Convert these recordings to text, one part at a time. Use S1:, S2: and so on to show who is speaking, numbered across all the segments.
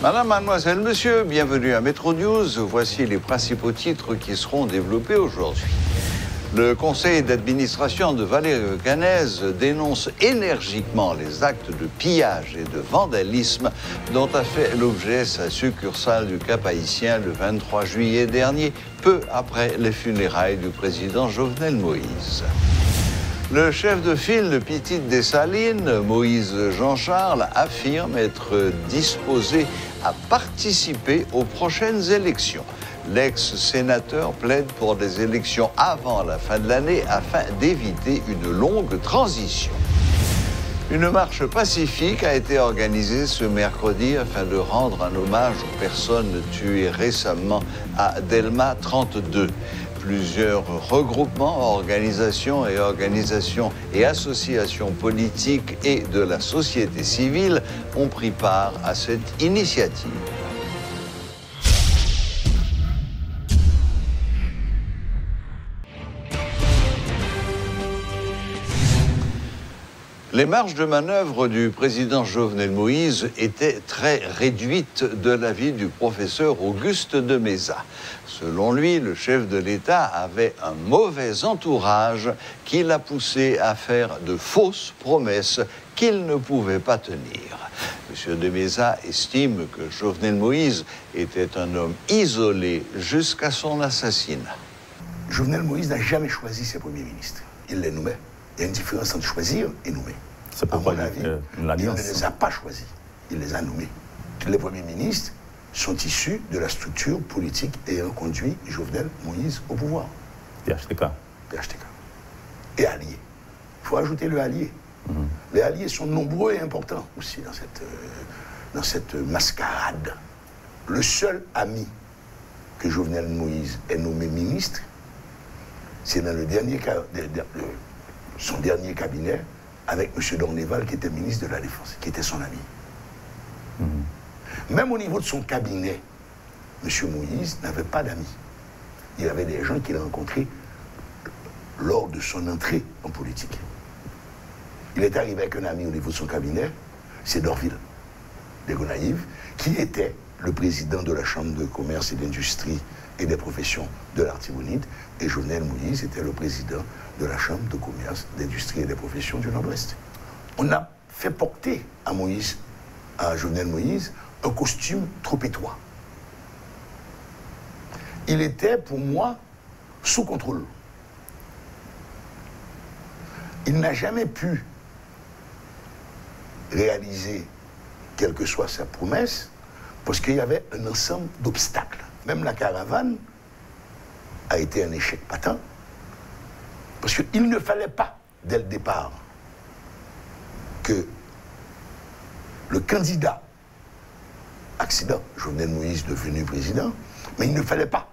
S1: Madame, mademoiselle, monsieur, bienvenue à Métro News. Voici les principaux titres qui seront développés aujourd'hui. Le conseil d'administration de Valérie Canès dénonce énergiquement les actes de pillage et de vandalisme dont a fait l'objet sa succursale du Cap-Haïtien le 23 juillet dernier, peu après les funérailles du président Jovenel Moïse. Le chef de file de Petite-des-Salines, Moïse Jean-Charles, affirme être disposé à participer aux prochaines élections. L'ex-sénateur plaide pour des élections avant la fin de l'année afin d'éviter une longue transition. Une marche pacifique a été organisée ce mercredi afin de rendre un hommage aux personnes tuées récemment à Delma 32. Plusieurs regroupements, organisations et associations politiques et de la société civile ont pris part à cette initiative. Les marges de manœuvre du président Jovenel Moïse étaient très réduites de l'avis du professeur Auguste de Meza. Selon lui, le chef de l'État avait un mauvais entourage qui l'a poussé à faire de fausses promesses qu'il ne pouvait pas tenir. M. de Meza estime que Jovenel Moïse était un homme isolé jusqu'à son assassinat.
S2: Jovenel Moïse n'a jamais choisi ses premiers ministres. Il les nommait. Il y a une différence entre choisir et nommer.
S3: C'est pourquoi
S2: à mon avis, il ne les a pas choisis. Il les a nommés. Tous les premiers ministres sont issus de la structure politique ayant conduit Jovenel Moïse au pouvoir.
S3: PHTK.
S2: PHTK. Et alliés. Il faut ajouter le allié. Les alliés sont nombreux et importants aussi dans cette mascarade. Le seul ami que Jovenel Moïse ait nommé ministre, c'est dans son dernier cabinet, avec M. Dorneval, qui était ministre de la Défense, qui était son ami. Même au niveau de son cabinet, M. Moïse n'avait pas d'amis. Il avait des gens qu'il a rencontrés lors de son entrée en politique. Il est arrivé avec un ami au niveau de son cabinet, c'est Dorville, des Gonaïves, qui était le président de la Chambre de commerce et d'industrie et des professions de l'Artibonite, et Jovenel Moïse était le président de la Chambre de commerce, d'industrie et des professions du Nord-Ouest. On a fait porter à Jovenel Moïse, un costume trop étroit. Il était, pour moi, sous contrôle. Il n'a jamais pu réaliser, quelle que soit sa promesse, parce qu'il y avait un ensemble d'obstacles. Même la caravane a été un échec patent, parce qu'il ne fallait pas, dès le départ, que le candidat, accident, Jovenel Moïse devenu président, mais il ne fallait pas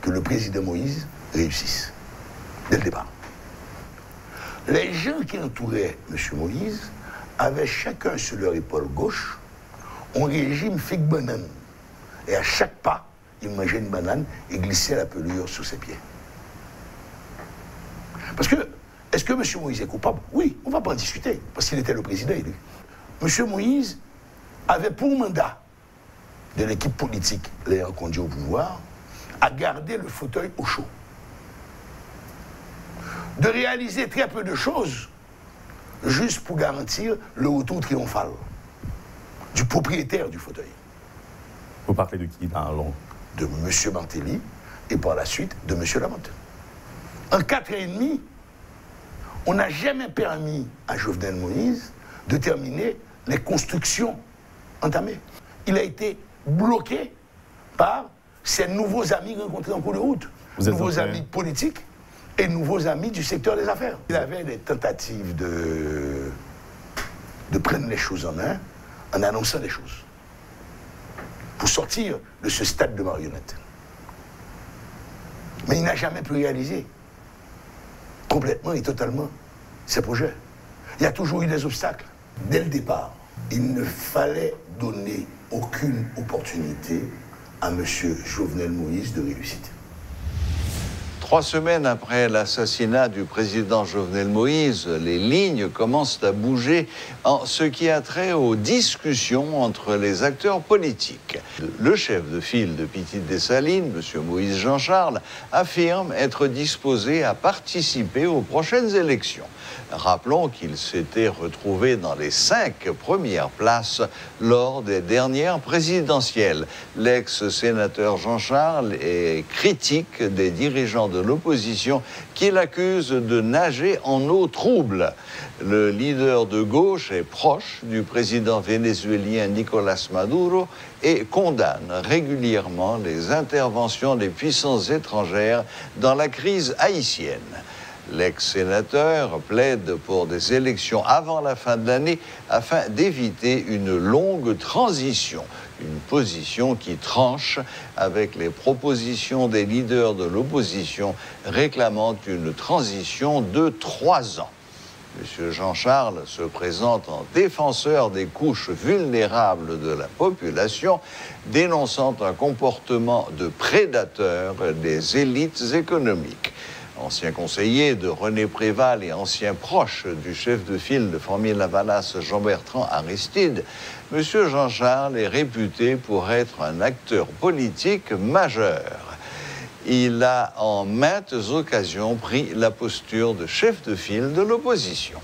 S2: que le président Moïse réussisse, dès le départ. Les gens qui entouraient M. Moïse avaient chacun sur leur épaule gauche un régime figue-banane. Et à chaque pas, il mangeait une banane et glissait la pelure sous ses pieds. Parce que, est-ce que M. Moïse est coupable? Oui, on ne va pas en discuter, parce qu'il était le président élu. M. Moïse avait pour mandat de l'équipe politique l'ayant conduit au pouvoir à garder le fauteuil au chaud. De réaliser très peu de choses, juste pour garantir le retour triomphal du propriétaire du fauteuil.
S3: Vous parlez de qui dans long?
S2: De M. Martelly et par la suite de M. Lamotte. En 4 ans et demi, on n'a jamais permis à Jovenel Moïse de terminer les constructions entamées. Il a été bloqué par ses nouveaux amis rencontrés en cours de route. Nouveaux amis politiques et nouveaux amis du secteur des affaires. Il avait des tentatives de prendre les choses en main en annonçant des choses, pour sortir de ce stade de marionnette. Mais il n'a jamais pu réaliser complètement et totalement ses projets. Il y a toujours eu des obstacles. Dès le départ, il ne fallait donner aucune opportunité à M. Jovenel Moïse de réussite.
S1: 3 semaines après l'assassinat du président Jovenel Moïse, les lignes commencent à bouger en ce qui a trait aux discussions entre les acteurs politiques. Le chef de file de Petite Dessalines, M. Moïse Jean-Charles, affirme être disposé à participer aux prochaines élections. Rappelons qu'il s'était retrouvé dans les 5 premières places lors des dernières présidentielles. L'ex-sénateur Jean-Charles est critique des dirigeants de l'opposition qui l'accusent de nager en eau trouble. Le leader de gauche est proche du président vénézuélien Nicolás Maduro et condamne régulièrement les interventions des puissances étrangères dans la crise haïtienne. L'ex-sénateur plaide pour des élections avant la fin de l'année afin d'éviter une longue transition, une position qui tranche avec les propositions des leaders de réclamant une transition de 3 ans. M. Jean-Charles se présente en défenseur des couches vulnérables de la population, dénonçant un comportement de prédateur des élites économiques. Ancien conseiller de René Préval et ancien proche du chef de file de Formil-Lavalas Jean-Bertrand Aristide, M. Jean-Charles est réputé pour être un acteur politique majeur. Il a en maintes occasions pris la posture de chef de file de l'opposition.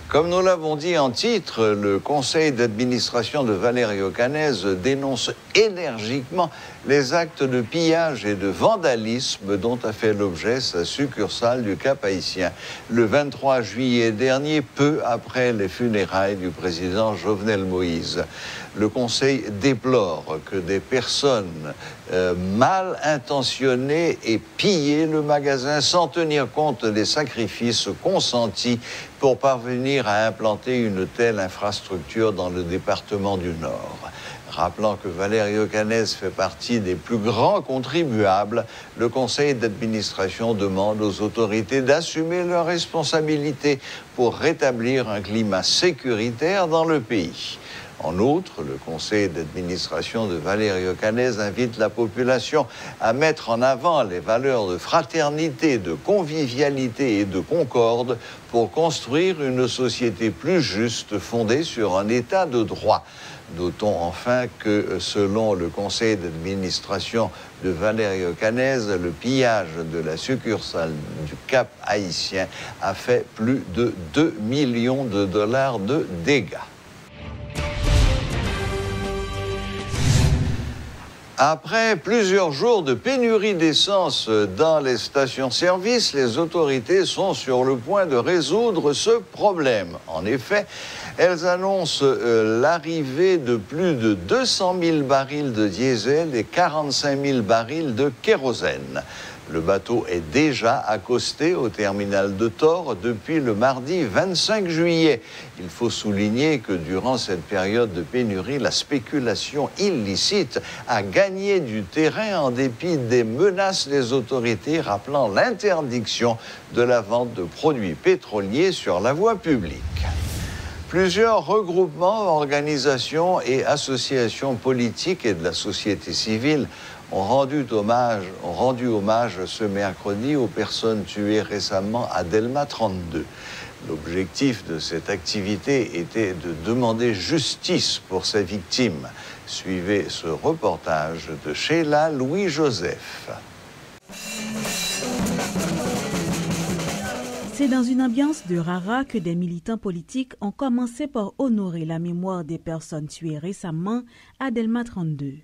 S1: Comme nous l'avons dit en titre, le conseil d'administration de Valerio Canese dénonce énergiquement les actes de pillage et de vandalisme dont a fait l'objet sa succursale du Cap-Haïtien le 23 juillet dernier, peu après les funérailles du président Jovenel Moïse. Le conseil déplore que des personnes mal intentionnées aient pillé le magasin sans tenir compte des sacrifices consentis pour parvenir à implanter une telle infrastructure dans le département du Nord. Rappelant que Valerio Canese fait partie des plus grands contribuables, le conseil d'administration demande aux autorités d'assumer leurs responsabilités pour rétablir un climat sécuritaire dans le pays. En outre, le conseil d'administration de Valerio Canese invite la population à mettre en avant les valeurs de fraternité, de convivialité et de concorde pour construire une société plus juste fondée sur un état de droit. Notons enfin que, selon le conseil d'administration de Valerio Canese, le pillage de la succursale du Cap haïtien a fait plus de 2 millions de dollars de dégâts. Après plusieurs jours de pénurie d'essence dans les stations-service, les autorités sont sur le point de résoudre ce problème. En effet, elles annoncent l'arrivée de plus de 200 000 barils de diesel et 45 000 barils de kérosène. Le bateau est déjà accosté au terminal de Thor depuis le mardi 25 juillet. Il faut souligner que durant cette période de pénurie, la spéculation illicite a gagné du terrain en dépit des menaces des autorités rappelant l'interdiction de la vente de produits pétroliers sur la voie publique. Plusieurs regroupements, organisations et associations politiques et de la société civile ont rendu hommage ce mercredi aux personnes tuées récemment à Delma 32. L'objectif de cette activité était de demander justice pour ces victimes. Suivez ce reportage de Sheila Louis-Joseph.
S4: C'est dans une ambiance de rara que des militants politiques ont commencé par honorer la mémoire des personnes tuées récemment à Delma 32.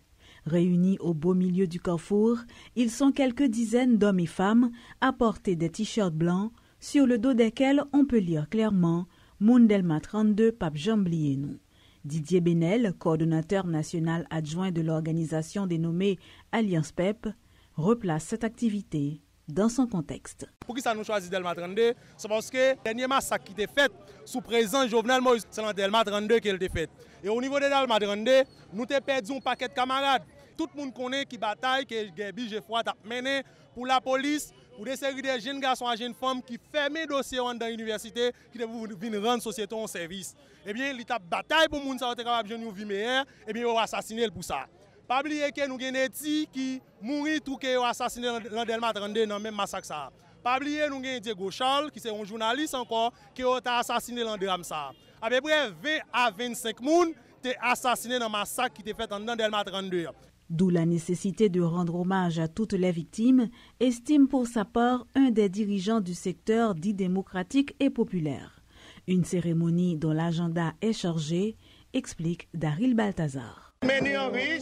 S4: Réunis au beau milieu du carrefour, ils sont quelques dizaines d'hommes et femmes à porter des t-shirts blancs sur le dos desquels on peut lire clairement « Moun Delma 32, Pape Jamblié-nous ». Didier Benel, coordonnateur national adjoint de l'organisation dénommée Alliance PEP, replace cette activité dans son contexte.
S5: Pour qui ça nous choisit Delma 32? C'est parce que le dernier massacre qui était fait sous présent Jovenel Moïse, c'est dans Delma 32 qu'il était fait. Et au niveau de Delma 32, nous avons perdu un paquet de camarades. Tout le monde connaît qui bataille, que Gabi Geoffroy a mené pour la police, pour des séries de jeunes garçons et jeunes femmes qui ferment les dossiers dans l'université, qui viennent rendre la société en service. Eh bien, l'État bataille pour les gens qui sont capables de vivre meilleur, eh bien, ils ont assassiné pour ça. Pas oublier que nous avons des petits qui mourent tout qui ont assassiné dans Delma 32 dans le même massacre ça. Pas oublier nous avons Diego Charles qui est un journaliste encore qui a assassiné dans le drame ça. À peu près 20 à 25 personnes ont assassiné dans le massacre qui était fait dans Delma 32.
S4: D'où la nécessité de rendre hommage à toutes les victimes, estime pour sa part un des dirigeants du secteur dit démocratique et populaire. Une cérémonie dont l'agenda est chargé, explique Daryl Balthazar.
S6: Menu en riche,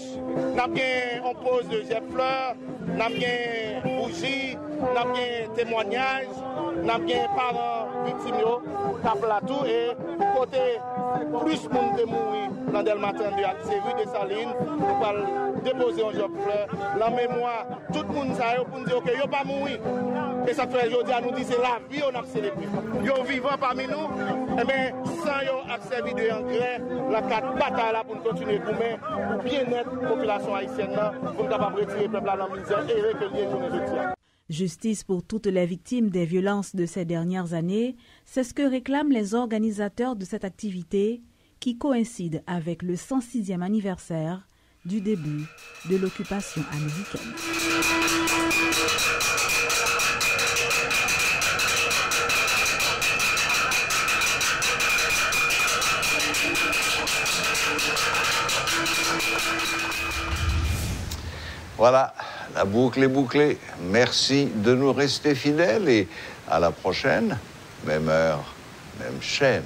S6: on pose de fleurs, on a bougies, on a témoignages, on a parents victimes, tout et côté plus de monde mourir dans Delma 32 à rue de Saline, on va déposer un job fleur, la mémoire, tout le monde sait pour nous dire que yo pas mourir. Et ça fait aujourd'hui à nous dire c'est la vie on a célébré. Yo vivant parmi nous, et bien sans yo accès de engrais, la carte bataille là pour nous continuer pour bien-être de la population haïtienne pour nous capable retirer le peuple à la misère et recueillir les journée.
S4: Justice pour toutes les victimes des violences de ces dernières années, c'est ce que réclament les organisateurs de cette activité qui coïncide avec le 106e anniversaire du début de l'occupation américaine.
S1: Voilà, la boucle est bouclée. Merci de nous rester fidèles et à la prochaine, même heure, même chaîne.